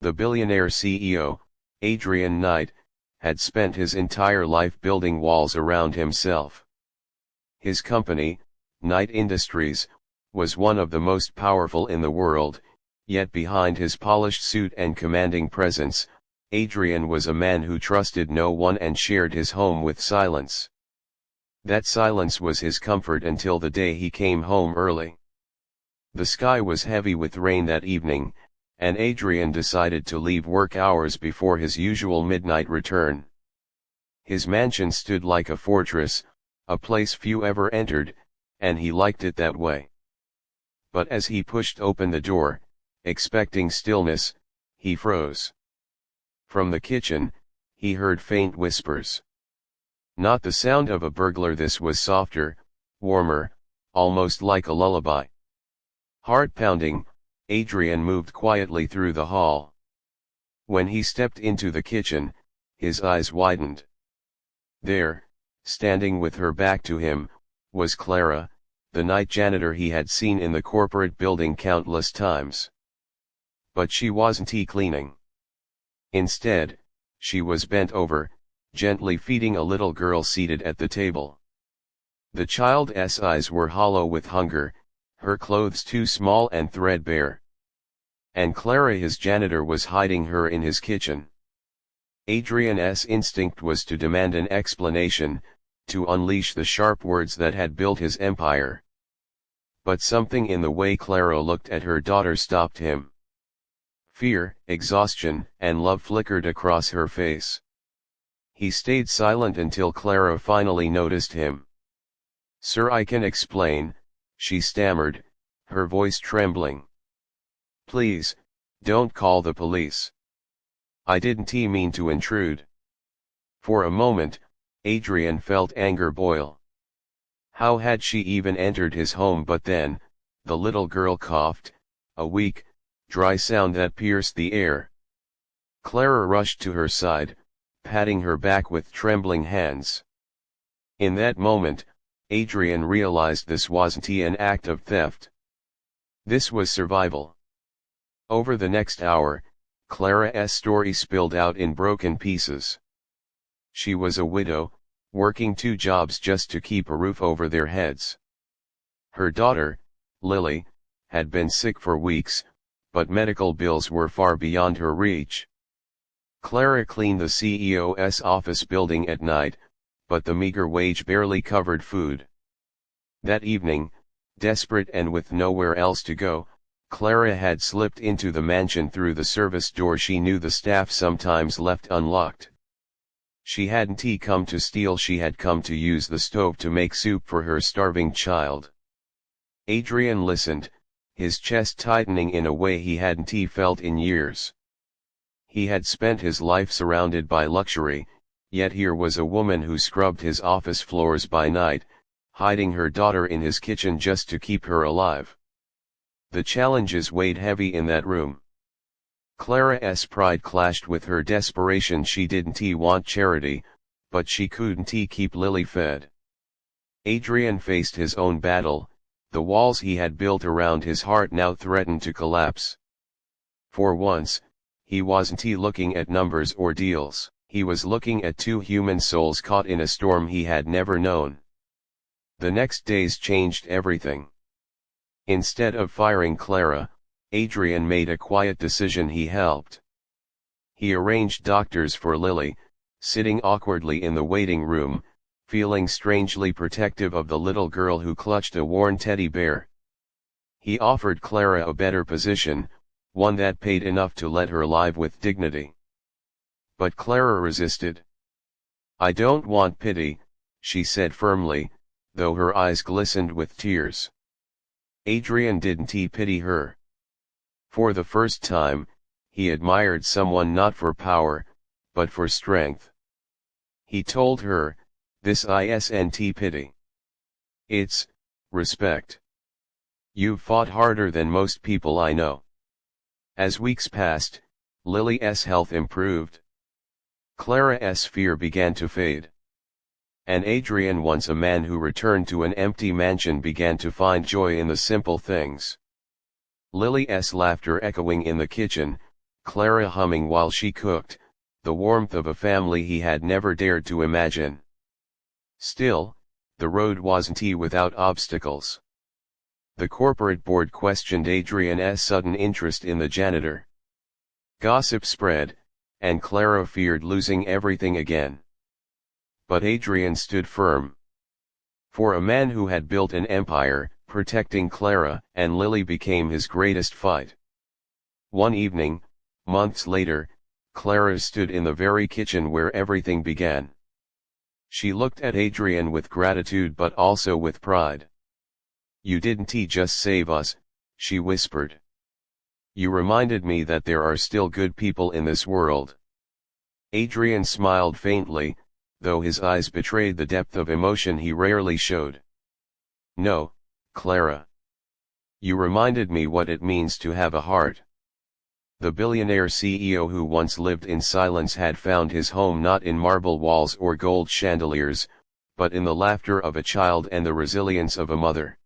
The billionaire CEO, Adrian Knight, had spent his entire life building walls around himself. His company, Knight Industries, was one of the most powerful in the world, yet behind his polished suit and commanding presence, Adrian was a man who trusted no one and shared his home with silence. That silence was his comfort until the day he came home early. The sky was heavy with rain that evening, and Adrian decided to leave work hours before his usual midnight return. His mansion stood like a fortress, a place few ever entered, and he liked it that way. But as he pushed open the door, expecting stillness, he froze. From the kitchen, he heard faint whispers. Not the sound of a burglar, this was softer, warmer, almost like a lullaby. Heart pounding, Adrian moved quietly through the hall. When he stepped into the kitchen, his eyes widened. There, standing with her back to him, was Clara, the night janitor he had seen in the corporate building countless times. But she wasn't cleaning. Instead, she was bent over, gently feeding a little girl seated at the table. The child's eyes were hollow with hunger, her clothes too small and threadbare. And Clara, his janitor, was hiding her in his kitchen. Adrian's instinct was to demand an explanation, to unleash the sharp words that had built his empire. But something in the way Clara looked at her daughter stopped him. Fear, exhaustion, and love flickered across her face. He stayed silent until Clara finally noticed him. "Sir, I can explain," she stammered, her voice trembling. "Please, don't call the police. I didn't mean to intrude." For a moment, Adrian felt anger boil. How had she even entered his home? But then, the little girl coughed, a weak, dry sound that pierced the air. Clara rushed to her side, patting her back with trembling hands. In that moment, Adrian realized this wasn't an act of theft. This was survival. Over the next hour, Clara's story spilled out in broken pieces. She was a widow, working 2 jobs just to keep a roof over their heads. Her daughter, Lily, had been sick for weeks, but medical bills were far beyond her reach. Clara cleaned the CEO's office building at night, but the meager wage barely covered food. That evening, desperate and with nowhere else to go, Clara had slipped into the mansion through the service door she knew the staff sometimes left unlocked. She hadn't come to steal, she had come to use the stove to make soup for her starving child. Adrian listened, his chest tightening in a way he hadn't felt in years. He had spent his life surrounded by luxury, yet here was a woman who scrubbed his office floors by night, hiding her daughter in his kitchen just to keep her alive. The challenges weighed heavy in that room. Clara's pride clashed with her desperation. She didn't want charity, but she couldn't keep Lily fed. Adrian faced his own battle. The walls he had built around his heart now threatened to collapse. For once, he wasn't looking at numbers or deals, he was looking at 2 human souls caught in a storm he had never known. The next days changed everything. Instead of firing Clara, Adrian made a quiet decision. He helped. He arranged doctors for Lily, sitting awkwardly in the waiting room, feeling strangely protective of the little girl who clutched a worn teddy bear. He offered Clara a better position, one that paid enough to let her live with dignity. But Clara resisted. "I don't want pity," she said firmly, though her eyes glistened with tears. Adrian didn't pity her. For the first time, he admired someone not for power, but for strength. He told her, "This isn't pity. It's respect. You've fought harder than most people I know." As weeks passed, Lily's health improved. Clara's fear began to fade. And Adrian, once a man who returned to an empty mansion, began to find joy in the simple things. Lily's laughter echoing in the kitchen, Clara humming while she cooked, the warmth of a family he had never dared to imagine. Still, the road wasn't without obstacles. The corporate board questioned Adrian's sudden interest in the janitor. Gossip spread, and Clara feared losing everything again. But Adrian stood firm. For a man who had built an empire, protecting Clara and Lily became his greatest fight. One evening, months later, Clara stood in the very kitchen where everything began. She looked at Adrian with gratitude but also with pride. "You didn't just save us," she whispered. "You reminded me that there are still good people in this world." Adrian smiled faintly, though his eyes betrayed the depth of emotion he rarely showed. "No, Clara. You reminded me what it means to have a heart." The billionaire CEO who once lived in silence had found his home not in marble walls or gold chandeliers, but in the laughter of a child and the resilience of a mother.